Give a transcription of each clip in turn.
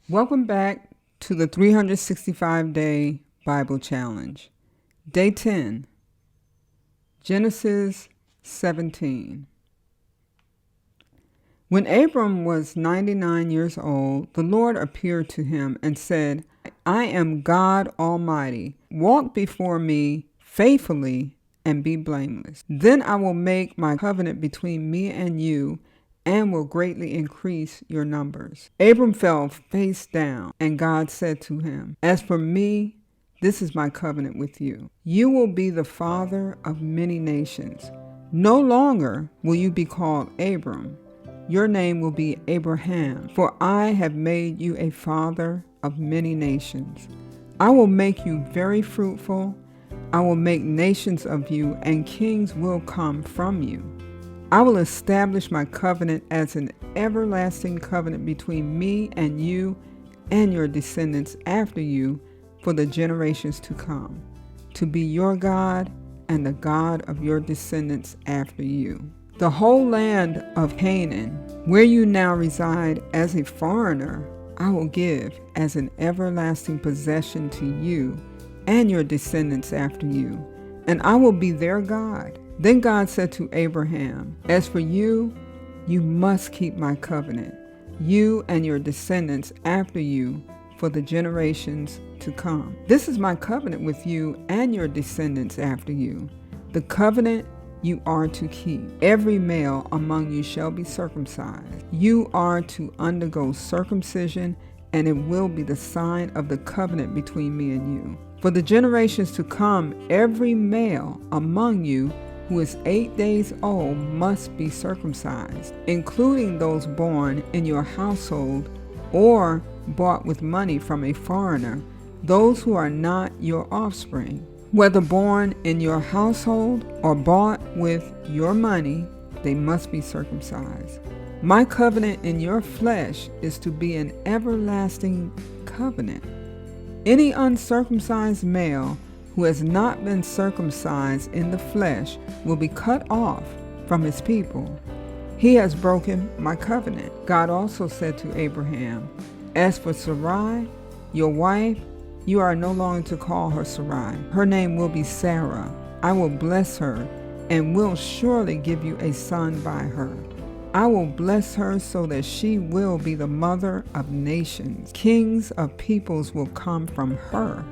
Welcome back to the 365-Day Bible Challenge. Day 10, Genesis 17. When Abram was 99 years old, the Lord appeared to him and said, I am God Almighty. Walk before me faithfully and be blameless. Then I will make my covenant between me and you and will greatly increase your numbers. Abram fell face down, and God said to him, As for me, this is my covenant with you. You will be the father of many nations. No longer will you be called Abram. Your name will be Abraham, for I have made you a father of many nations. I will make you very fruitful. I will make nations of you, and kings will come from you. I will establish my covenant as an everlasting covenant between me and you and your descendants after you for the generations to come, to be your God and the God of your descendants after you. The whole land of Canaan, where you now reside as a foreigner, I will give as an everlasting possession to you and your descendants after you, and I will be their God. Then God said to Abraham, As for you, you must keep my covenant, you and your descendants after you for the generations to come. This is my covenant with you and your descendants after you, the covenant you are to keep. Every male among you shall be circumcised. You are to undergo circumcision, and it will be the sign of the covenant between me and you. For the generations to come, every male among you who is 8 days old must be circumcised, including those born in your household or bought with money from a foreigner, those who are not your offspring. Whether born in your household or bought with your money, they must be circumcised. My covenant in your flesh is to be an everlasting covenant. Any uncircumcised male who has not been circumcised in the flesh will be cut off from his people. He has broken my covenant. God also said to Abraham, As for Sarai, your wife, you are no longer to call her Sarai. Her name will be Sarah. I will bless her and will surely give you a son by her. I will bless her so that she will be the mother of nations. Kings of peoples will come from her.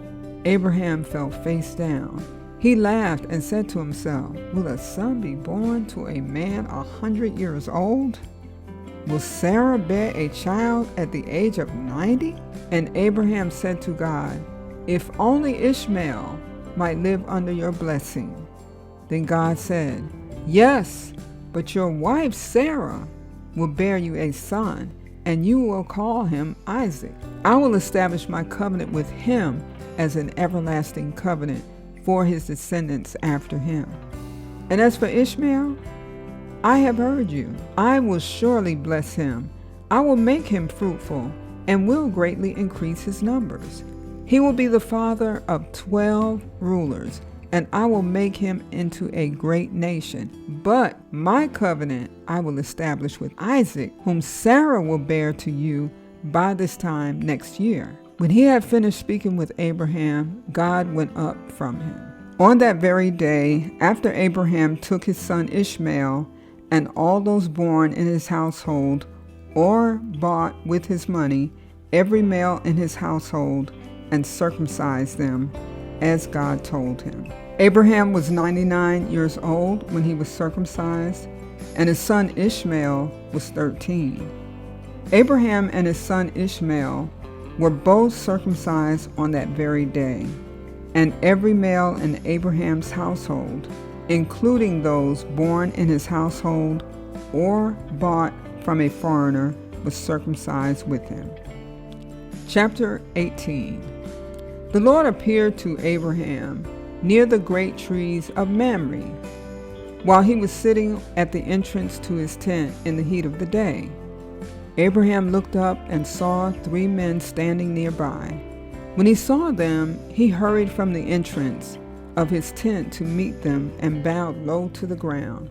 Abraham fell face down. He laughed and said to himself, Will a son be born to a man 100 years old? Will Sarah bear a child at the age of 90? And Abraham said to God, If only Ishmael might live under your blessing. Then God said, Yes, but your wife Sarah will bear you a son, and you will call him Isaac. I will establish my covenant with him as an everlasting covenant for his descendants after him. And as for Ishmael, I have heard you. I will surely bless him. I will make him fruitful and will greatly increase his numbers. He will be the father of 12 rulers, and I will make him into a great nation. But my covenant I will establish with Isaac, whom Sarah will bear to you by this time next year. When he had finished speaking with Abraham, God went up from him. On that very day, after Abraham took his son Ishmael and all those born in his household or bought with his money, every male in his household, and circumcised them, as God told him. Abraham was 99 years old when he was circumcised, and his son Ishmael was 13. Abraham and his son Ishmael were both circumcised on that very day, and every male in Abraham's household, including those born in his household or bought from a foreigner, was circumcised with him. Chapter 18. The Lord appeared to Abraham near the great trees of Mamre, while he was sitting at the entrance to his tent in the heat of the day. Abraham looked up and saw 3 men standing nearby. When he saw them, he hurried from the entrance of his tent to meet them and bowed low to the ground.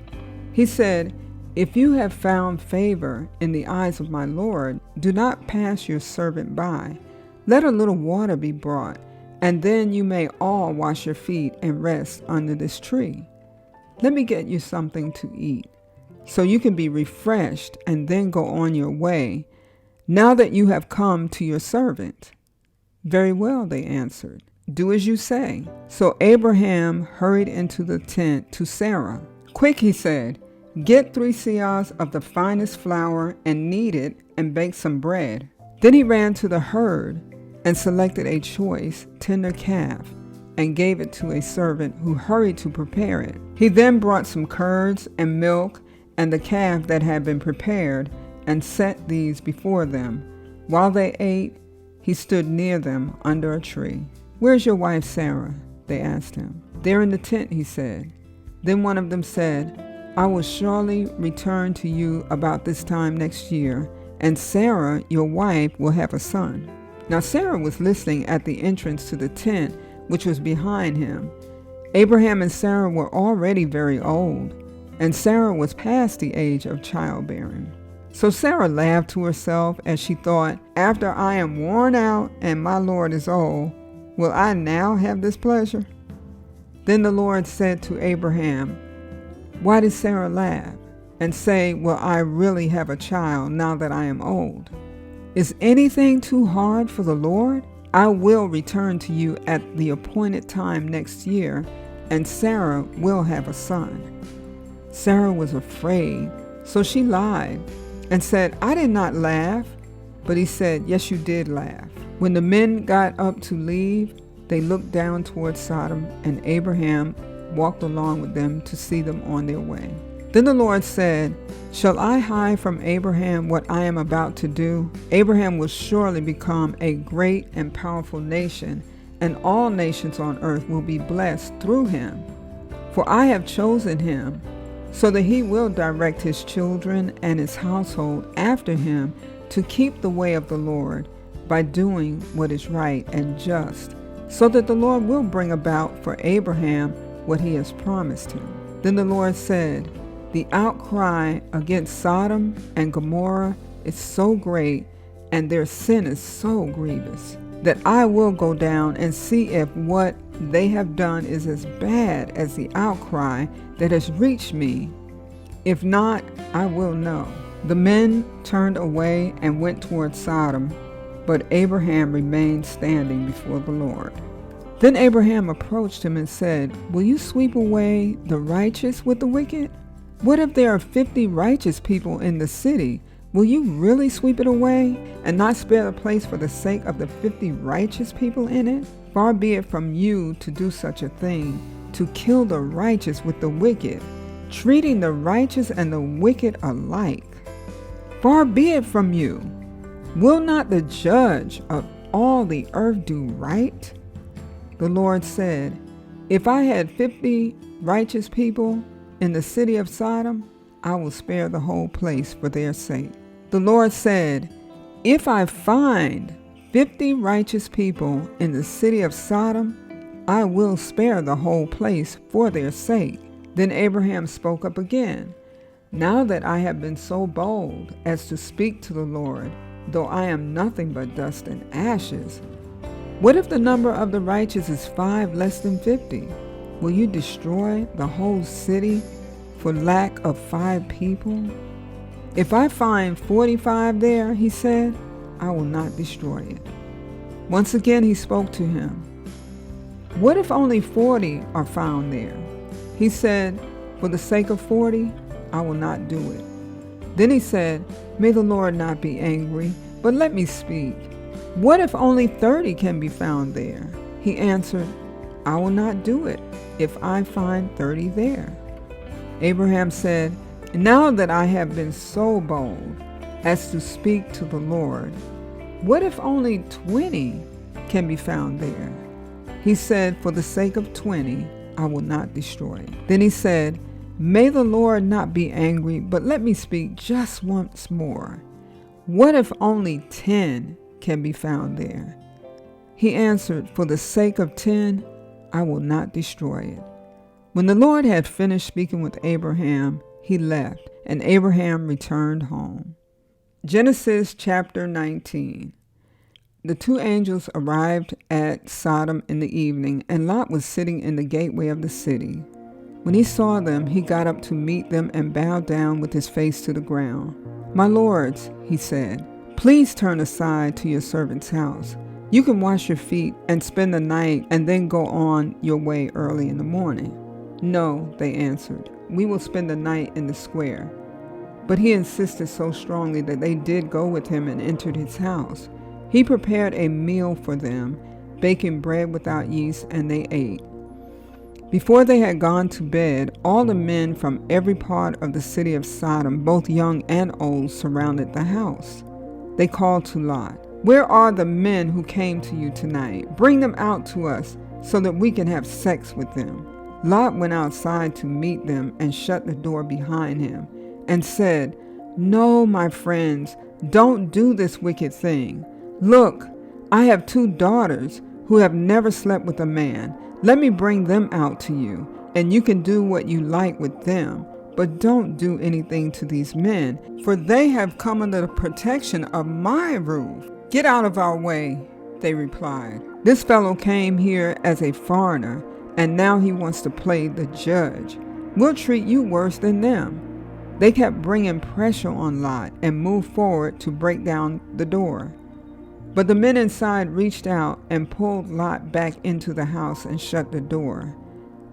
He said, If you have found favor in the eyes of my Lord, do not pass your servant by. Let a little water be brought, and then you may all wash your feet and rest under this tree. Let me get you something to eat, so you can be refreshed and then go on your way, now that you have come to your servant." "Very well," they answered. "Do as you say." So Abraham hurried into the tent to Sarah. "Quick," he said, "get 3 seahs of the finest flour and knead it and bake some bread." Then he ran to the herd and selected a choice, tender calf and gave it to a servant who hurried to prepare it. He then brought some curds and milk and the calf that had been prepared and set these before them. While they ate, he stood near them under a tree. "Where's your wife Sarah?" they asked him. "There in the tent," he said. Then one of them said, "I will surely return to you about this time next year, and Sarah, your wife, will have a son." Now Sarah was listening at the entrance to the tent, which was behind him. Abraham and Sarah were already very old, and Sarah was past the age of childbearing. So Sarah laughed to herself as she thought, "After I am worn out and my Lord is old, will I now have this pleasure?" Then the Lord said to Abraham, "Why did Sarah laugh and say, 'Will I really have a child now that I am old?' Is anything too hard for the Lord? I will return to you at the appointed time next year, and Sarah will have a son." Sarah was afraid, so she lied and said, "I did not laugh." But he said, "Yes, you did laugh." When the men got up to leave, they looked down toward Sodom, and Abraham walked along with them to see them on their way. Then the Lord said, "Shall I hide from Abraham what I am about to do? Abraham will surely become a great and powerful nation, and all nations on earth will be blessed through him. For I have chosen him, so that he will direct his children and his household after him to keep the way of the Lord by doing what is right and just, so that the Lord will bring about for Abraham what he has promised him." Then the Lord said, "The outcry against Sodom and Gomorrah is so great, and their sin is so grievous, that I will go down and see if what they have done is as bad as the outcry that has reached me. If not, I will know." The men turned away and went toward Sodom, but Abraham remained standing before the Lord. Then Abraham approached him and said, "Will you sweep away the righteous with the wicked? What if there are 50 righteous people in the city? Will you really sweep it away and not spare the place for the sake of the 50 righteous people in it? Far be it from you to do such a thing, to kill the righteous with the wicked, treating the righteous and the wicked alike. Far be it from you. Will not the judge of all the earth do right?" The Lord said, "If I had 50 righteous people in the city of Sodom, I will spare the whole place for their sake." The Lord said, "If I find 50 righteous people in the city of Sodom, I will spare the whole place for their sake." Then Abraham spoke up again, "Now that I have been so bold as to speak to the Lord, though I am nothing but dust and ashes, what if the number of the righteous is 5 less than 50? Will you destroy the whole city for lack of 5 people? If I find 45 there," he said, "I will not destroy it." Once again he spoke to him, "What if only 40 are found there?" He said, "For the sake of 40, I will not do it." Then he said, "May the Lord not be angry, but let me speak. What if only 30 can be found there?" He answered, "I will not do it if I find 30 there." Abraham said, "Now that I have been so bold as to speak to the Lord, what if only 20 can be found there?" He said, "For the sake of 20, I will not destroy it." Then he said, "May the Lord not be angry, but let me speak just once more. What if only 10 can be found there?" He answered, "For the sake of 10, I will not destroy it." When the Lord had finished speaking with Abraham, he left, and Abraham returned home. Genesis chapter 19. The two angels arrived at Sodom in the evening, and Lot was sitting in the gateway of the city. When he saw them, he got up to meet them and bowed down with his face to the ground. "My lords," he said, "please turn aside to your servant's house. You can wash your feet and spend the night and then go on your way early in the morning." "No," they answered, "we will spend the night in the square." But he insisted so strongly that they did go with him and entered his house. He prepared a meal for them, baking bread without yeast, and they ate. Before they had gone to bed, all the men from every part of the city of Sodom, both young and old, surrounded the house. They called to Lot, "Where are the men who came to you tonight? Bring them out to us so that we can have sex with them." Lot went outside to meet them and shut the door behind him and said, "No, my friends, don't do this wicked thing. Look, I have 2 daughters who have never slept with a man. Let me bring them out to you, and you can do what you like with them. But don't do anything to these men, for they have come under the protection of my roof." "Get out of our way," they replied. "This fellow came here as a foreigner, and now he wants to play the judge. We'll treat you worse than them." They kept bringing pressure on Lot and moved forward to break down the door. But the men inside reached out and pulled Lot back into the house and shut the door.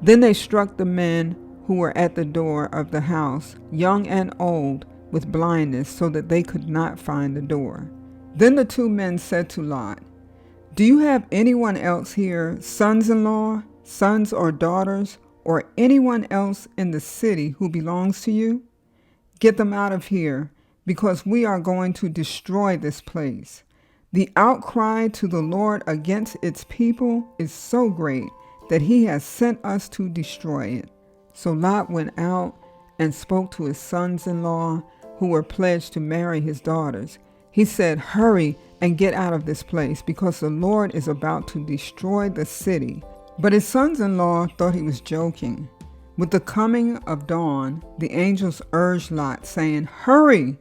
Then they struck the men who were at the door of the house, young and old, with blindness, so that they could not find the door. Then the 2 men said to Lot, "Do you have anyone else here, sons-in-law, sons or daughters, or anyone else in the city who belongs to you? Get them out of here, because we are going to destroy this place. The outcry to the Lord against its people is so great that he has sent us to destroy it." So Lot went out and spoke to his sons-in-law who were pledged to marry his daughters. He said, "Hurry and get out of this place, because the Lord is about to destroy the city." But his sons-in-law thought he was joking. With the coming of dawn, the angels urged Lot, saying, "Hurry,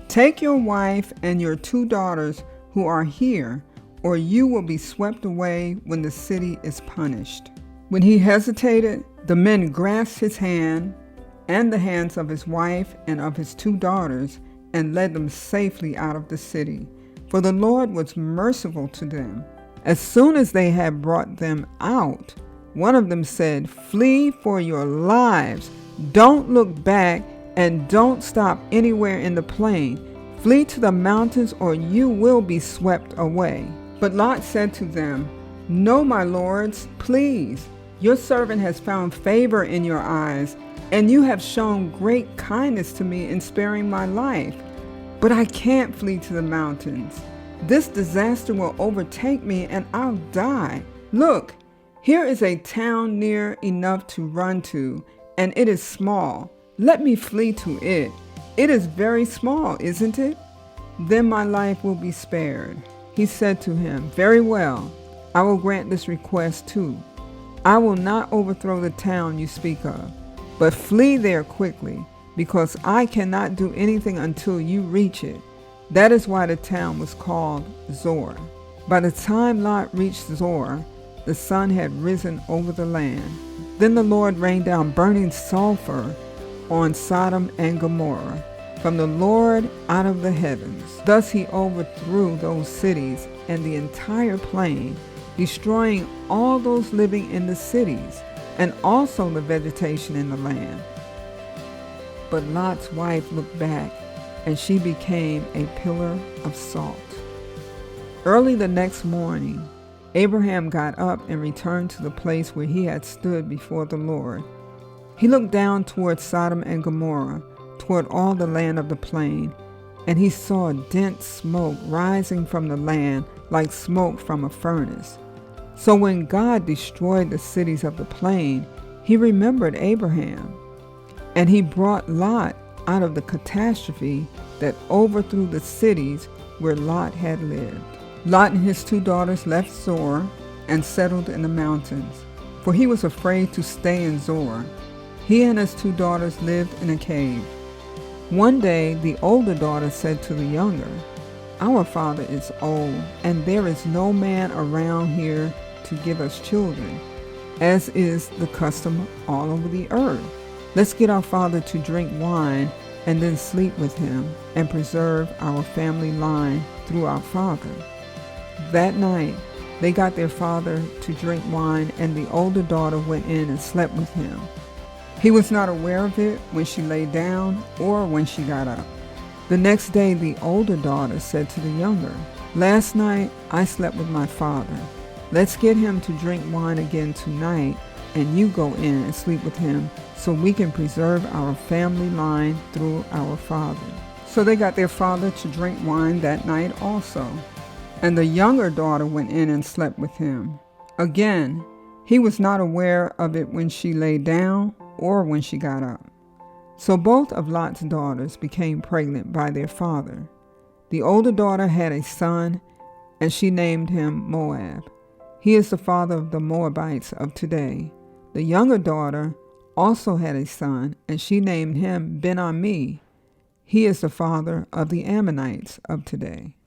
take your wife and your 2 daughters who are here, or you will be swept away when the city is punished." When he hesitated, the men grasped his hand and the hands of his wife and of his 2 daughters and led them safely out of the city, for the Lord was merciful to them. As soon as they had brought them out, one of them said, "Flee for your lives. Don't look back and don't stop anywhere in the plain. Flee to the mountains, or you will be swept away." But Lot said to them, "No, my lords, please. Your servant has found favor in your eyes, and you have shown great kindness to me in sparing my life. But I can't flee to the mountains. This disaster will overtake me, and I'll die. Look, here is a town near enough to run to, and it is small. Let me flee to it. It is very small, isn't it? Then my life will be spared." He said to him, "Very well, I will grant this request too. I will not overthrow the town you speak of, but flee there quickly, because I cannot do anything until you reach it." That is why the town was called Zor. By the time Lot reached Zor, the sun had risen over the land. Then the Lord rained down burning sulfur on Sodom and Gomorrah from the Lord out of the heavens. Thus he overthrew those cities and the entire plain, destroying all those living in the cities and also the vegetation in the land. But Lot's wife looked back, and she became a pillar of salt. Early the next morning, Abraham got up and returned to the place where he had stood before the Lord. He looked down toward Sodom and Gomorrah, toward all the land of the plain, and he saw dense smoke rising from the land like smoke from a furnace. So when God destroyed the cities of the plain, he remembered Abraham, and he brought Lot out of the catastrophe that overthrew the cities where Lot had lived. Lot and his 2 daughters left Zor and settled in the mountains, for he was afraid to stay in Zor. He and his 2 daughters lived in a cave. One day the older daughter said to the younger, "Our father is old, and there is no man around here to give us children, as is the custom all over the earth. Let's get our father to drink wine and then sleep with him and preserve our family line through our father." That night, they got their father to drink wine, and the older daughter went in and slept with him. He was not aware of it when she lay down or when she got up. The next day, the older daughter said to the younger, "Last night I slept with my father. Let's get him to drink wine again tonight, and you go in and sleep with him so we can preserve our family line through our father." So they got their father to drink wine that night also. And the younger daughter went in and slept with him. Again, he was not aware of it when she lay down or when she got up. So both of Lot's daughters became pregnant by their father. The older daughter had a son, and she named him Moab. He is the father of the Moabites of today. The younger daughter also had a son, and she named him Ben-Ami. He is the father of the Ammonites of today.